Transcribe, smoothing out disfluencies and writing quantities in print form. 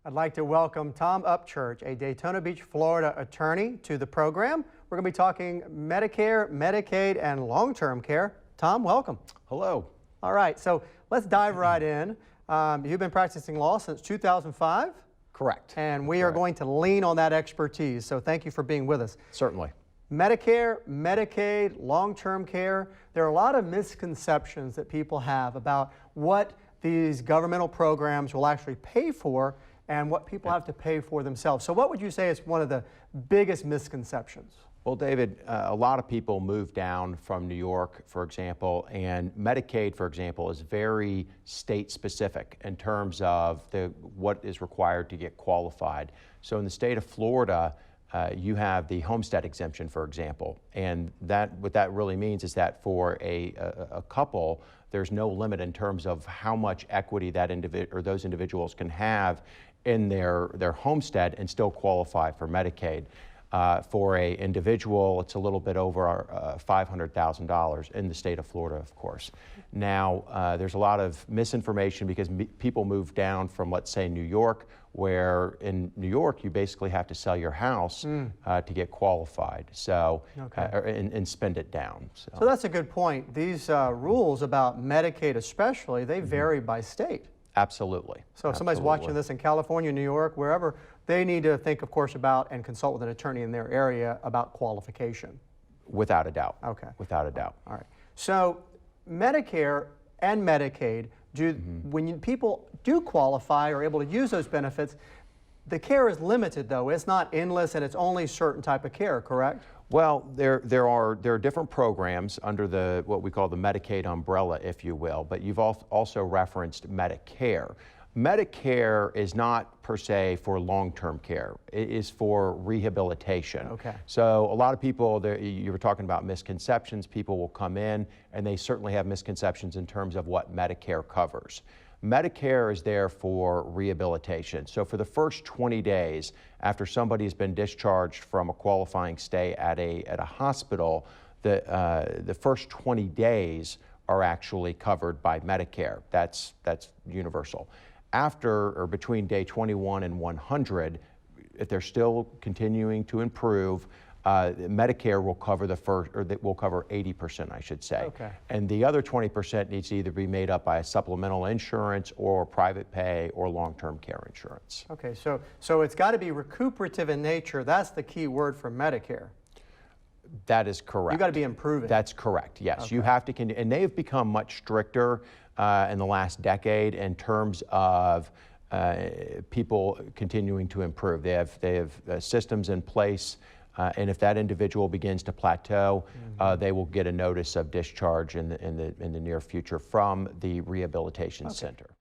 I'd like to welcome Tom Upchurch, a Daytona Beach, Florida attorney, to the program. We're going to be talking Medicare, Medicaid, and long-term care. Tom, welcome. Hello. All right, so let's dive right in. You've been practicing law since 2005? Correct. And we are going to lean on that expertise, so thank you for being with us. Certainly. Medicare, Medicaid, long-term care, there are a lot of misconceptions that people have about what these governmental programs will actually pay for and what people have to pay for themselves. So what would you say is one of the biggest misconceptions? Well, David, a lot of people move down from New York, for example, and Medicaid, for example, is very state-specific in terms of what is required to get qualified. So in the state of Florida, you have the homestead exemption, for example, and what that really means is that for a couple, there's no limit in terms of how much equity that those individuals can have in their homestead and still qualify for Medicaid. For an individual, it's a little bit over $500,000 in the state of Florida, of course. Now, there's a lot of misinformation because people move down from, let's say, New York, where in New York, you basically have to sell your house to get qualified, so and spend it down. So that's a good point. These rules about Medicaid especially, they vary by state. Absolutely. So if somebody's watching this in California, New York, wherever, they need to think, of course, about and consult with an attorney in their area about qualification. Without a doubt. Okay. Without a doubt. All right. So Medicare and Medicaid, when people do qualify or are able to use those benefits, the care is limited, though. It's not endless, and it's only certain type of care, correct? Well, there are different programs under what we call the Medicaid umbrella, if you will, but you've also referenced Medicare. Medicare is not per se for long-term care. It is for rehabilitation. Okay. So a lot of people, you were talking about misconceptions, people will come in and they certainly have misconceptions in terms of what Medicare covers. Medicare is there for rehabilitation. So for the first 20 days after somebody has been discharged from a qualifying stay at a hospital, the first 20 days are actually covered by Medicare. That's universal. After or between day 21 and 100, if they're still continuing to improve, Medicare will cover will cover 80%, I should say. Okay. And the other 20% needs to either be made up by a supplemental insurance or private pay or long-term care insurance. Okay, so it's got to be recuperative in nature. That's the key word for Medicare. That is correct. You've got to be improving. That's correct, yes. Okay. You have to, and they have become much stricter in the last decade in terms of people continuing to improve. They have systems in place, and if that individual begins to plateau, they will get a notice of discharge in the near future from the rehabilitation center.